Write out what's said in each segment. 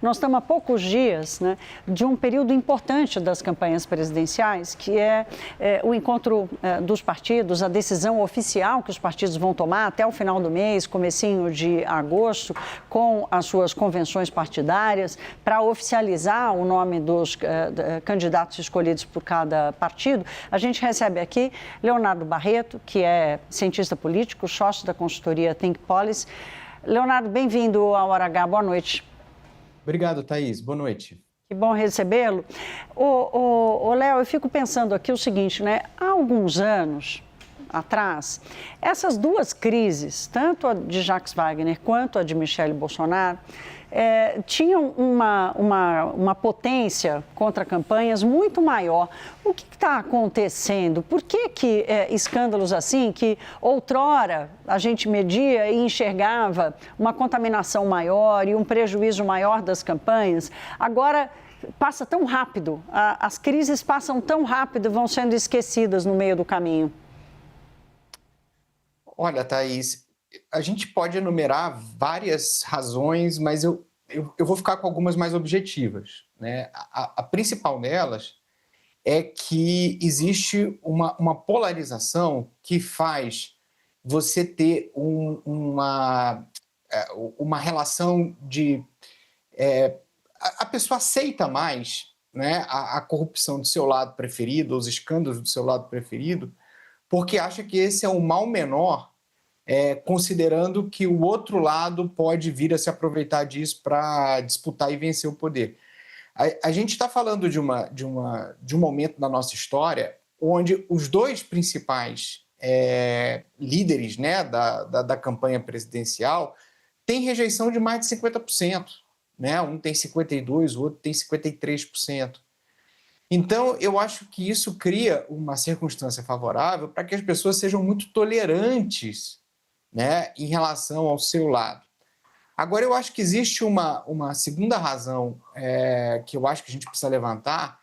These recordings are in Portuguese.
Nós estamos há poucos dias, né, de um período importante das campanhas presidenciais, que é o encontro dos partidos, a decisão oficial que os partidos vão tomar até o final do mês, comecinho de agosto, com as suas convenções partidárias, para oficializar o nome dos candidatos escolhidos por cada partido. A gente recebe aqui Leonardo Barreto, que é cientista político, sócio da consultoria Think Policy. Leonardo, bem-vindo ao Hora H, boa noite. Obrigado, Thaís, boa noite. Que bom recebê-lo. Léo, eu fico pensando aqui o seguinte, né? Há alguns anos atrás, essas duas crises, tanto a de Jacques Wagner quanto a de Michele Bolsonaro, tinham uma potência contra campanhas muito maior. O que está acontecendo? Por que escândalos assim, que outrora a gente media e enxergava uma contaminação maior e um prejuízo maior das campanhas, agora passa tão rápido, as crises passam tão rápido e vão sendo esquecidas no meio do caminho? Olha, Thaís, a gente pode enumerar várias razões, mas eu vou ficar com algumas mais objetivas, né? A principal delas é que existe uma polarização que faz você ter uma relação de... a pessoa aceita mais, né, a corrupção do seu lado preferido, os escândalos do seu lado preferido, porque acha que esse é um mal menor, considerando que o outro lado pode vir a se aproveitar disso para disputar e vencer o poder. A gente está falando de um momento na nossa história onde os dois principais líderes, né, da campanha presidencial têm rejeição de mais de 50%. Né? Um tem 52%, o outro tem 53%. Então, eu acho que isso cria uma circunstância favorável para que as pessoas sejam muito tolerantes, né, em relação ao seu lado. Agora, eu acho que existe uma segunda razão que eu acho que a gente precisa levantar,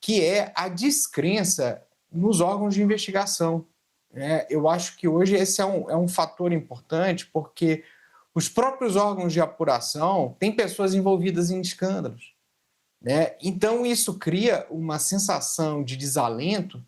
que é a descrença nos órgãos de investigação. Eu acho que hoje esse é um fator importante, porque os próprios órgãos de apuração têm pessoas envolvidas em escândalos, né? Então, isso cria uma sensação de desalento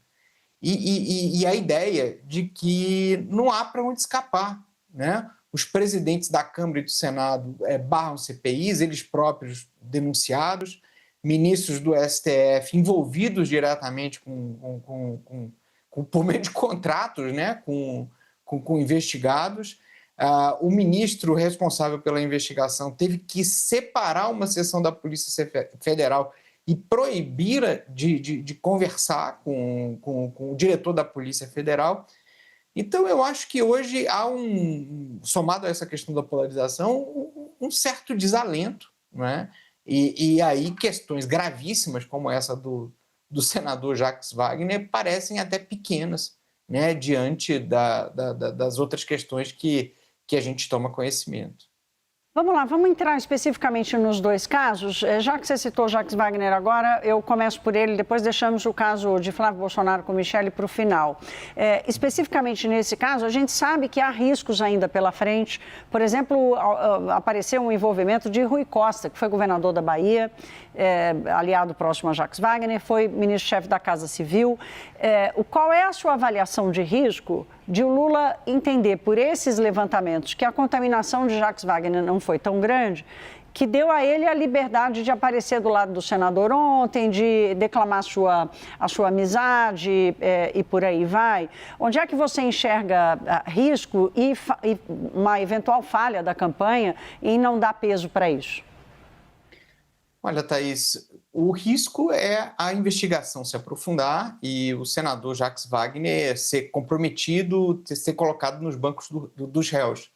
e a ideia de que não há para onde escapar, né? Os presidentes da Câmara e do Senado barram CPIs, eles próprios denunciados, ministros do STF envolvidos diretamente por meio de contratos, né? com investigados. O ministro responsável pela investigação teve que separar uma seção da Polícia Federal e proibir-a de conversar com o diretor da Polícia Federal. Então, eu acho que hoje há somado a essa questão da polarização, um certo desalento, né? E aí questões gravíssimas como essa do senador Jacques Wagner parecem até pequenas, né, diante das outras questões que a gente toma conhecimento. Vamos lá, vamos entrar especificamente nos dois casos. Já que você citou Jacques Wagner agora, eu começo por ele, depois deixamos o caso de Flávio Bolsonaro com Michele para o final. Especificamente nesse caso, a gente sabe que há riscos ainda pela frente. Por exemplo, apareceu um envolvimento de Rui Costa, que foi governador da Bahia, aliado próximo a Jacques Wagner, foi ministro-chefe da Casa Civil. Qual é a sua avaliação de risco de o Lula entender por esses levantamentos que a contaminação de Jacques Wagner não foi tão grande, que deu a ele a liberdade de aparecer do lado do senador ontem, de declamar a sua amizade e por aí vai? Onde é que você enxerga risco e uma eventual falha da campanha em não dar peso para isso? Olha, Thaís, o risco é a investigação se aprofundar e o senador Jacques Wagner ser comprometido, ser colocado nos bancos dos réus.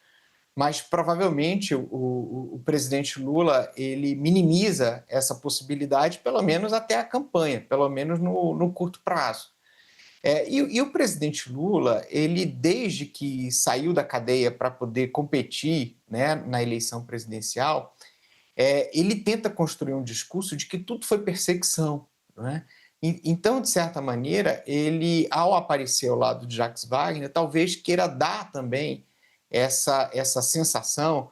Mas, provavelmente, o presidente Lula ele minimiza essa possibilidade, pelo menos até a campanha, pelo menos no curto prazo. E o presidente Lula, ele, desde que saiu da cadeia para poder competir, né, na eleição presidencial, ele tenta construir um discurso de que tudo foi perseguição, não é? Então, de certa maneira, ele, ao aparecer ao lado de Jacques Wagner, talvez queira dar também essa sensação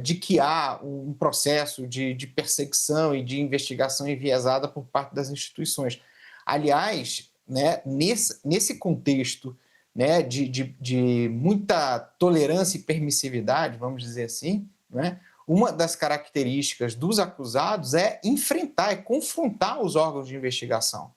de que há um processo de perseguição e de investigação enviesada por parte das instituições. Aliás, né, nesse contexto, né, de muita tolerância e permissividade, vamos dizer assim, né, uma das características dos acusados é enfrentar, é confrontar os órgãos de investigação.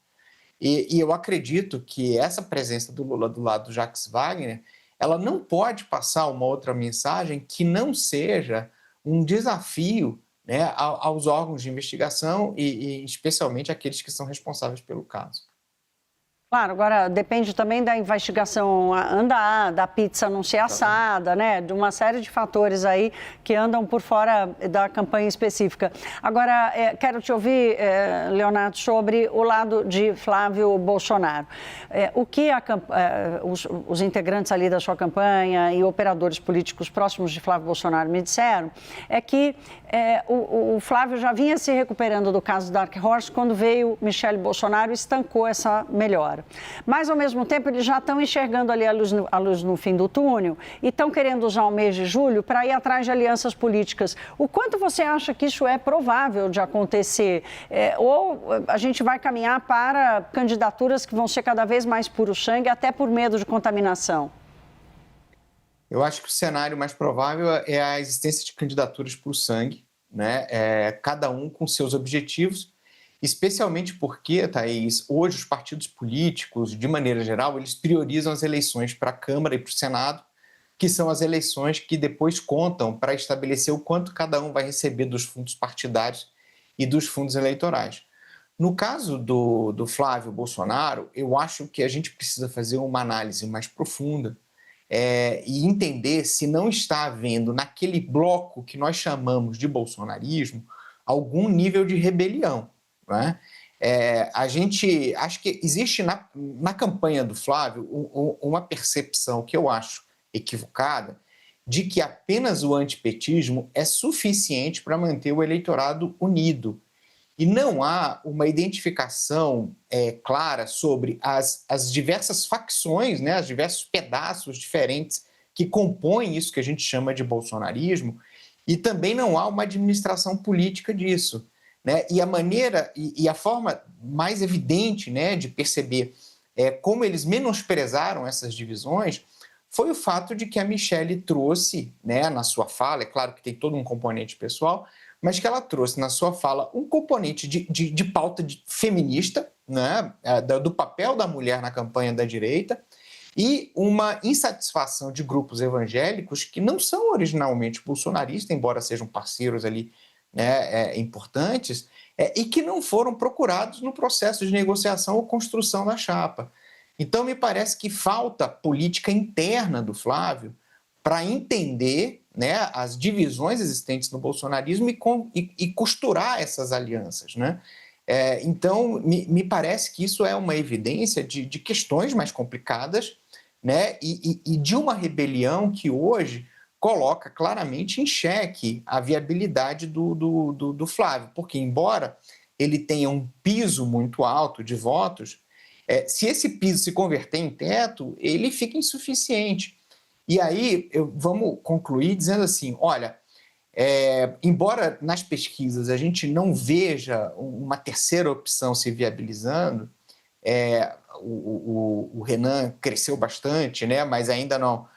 E eu acredito que essa presença do Lula do lado do Jacques Wagner, ela não pode passar uma outra mensagem que não seja um desafio, né, aos órgãos de investigação e especialmente aqueles que são responsáveis pelo caso. Claro, agora depende também da investigação andar, da pizza não ser assada, né? De uma série de fatores aí que andam por fora da campanha específica. Agora, quero te ouvir, Leonardo, sobre o lado de Flávio Bolsonaro. O que os integrantes ali da sua campanha e operadores políticos próximos de Flávio Bolsonaro me disseram é que o Flávio já vinha se recuperando do caso Dark Horse quando veio Michele Bolsonaro e estancou essa melhora. Mas, ao mesmo tempo, eles já estão enxergando ali a luz no fim do túnel e estão querendo usar o mês de julho para ir atrás de alianças políticas. O quanto você acha que isso é provável de acontecer? Ou a gente vai caminhar para candidaturas que vão ser cada vez mais puro sangue, até por medo de contaminação? Eu acho que o cenário mais provável é a existência de candidaturas por sangue, né? Cada um com seus objetivos, especialmente porque, Thaís, hoje os partidos políticos, de maneira geral, eles priorizam as eleições para a Câmara e para o Senado, que são as eleições que depois contam para estabelecer o quanto cada um vai receber dos fundos partidários e dos fundos eleitorais. No caso do Flávio Bolsonaro, eu acho que a gente precisa fazer uma análise mais profunda e entender se não está havendo naquele bloco que nós chamamos de bolsonarismo algum nível de rebelião. Né? A gente acho que existe na campanha do Flávio uma percepção que eu acho equivocada de que apenas o antipetismo é suficiente para manter o eleitorado unido. E não há uma identificação clara sobre as diversas facções, né, os diversos pedaços diferentes que compõem isso que a gente chama de bolsonarismo, e também não há uma administração política disso. Né? E a maneira e a forma mais evidente, né, de perceber como eles menosprezaram essas divisões foi o fato de que a Michele trouxe, né, na sua fala, é claro que tem todo um componente pessoal, mas que ela trouxe na sua fala um componente de pauta feminista, né, do papel da mulher na campanha da direita, e uma insatisfação de grupos evangélicos que não são originalmente bolsonaristas, embora sejam parceiros ali, né, importantes, e que não foram procurados no processo de negociação ou construção da chapa. Então, me parece que falta política interna do Flávio para entender, né, as divisões existentes no bolsonarismo e costurar essas alianças. Né? Então, me parece que isso é uma evidência de questões mais complicadas, né, e de uma rebelião que hoje coloca claramente em xeque a viabilidade do Flávio, porque embora ele tenha um piso muito alto de votos, se esse piso se converter em teto, ele fica insuficiente. E aí, vamos concluir dizendo assim, olha, embora nas pesquisas a gente não veja uma terceira opção se viabilizando, o Renan cresceu bastante, né, mas ainda não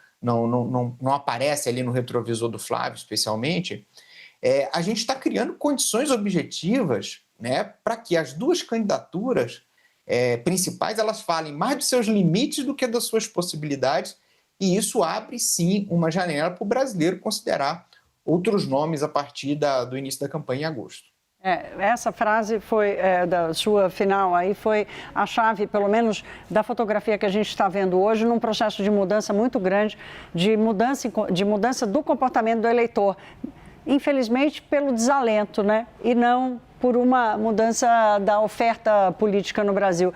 aparece ali no retrovisor do Flávio, especialmente, a gente está criando condições objetivas, né, para que as duas candidaturas principais elas falem mais dos seus limites do que das suas possibilidades, e isso abre, sim, uma janela para o brasileiro considerar outros nomes a partir do início da campanha em agosto. Essa frase foi da sua final aí, foi a chave, pelo menos, da fotografia que a gente está vendo hoje, num processo de mudança muito grande, de mudança do comportamento do eleitor. Infelizmente, pelo desalento, né? E não por uma mudança da oferta política no Brasil.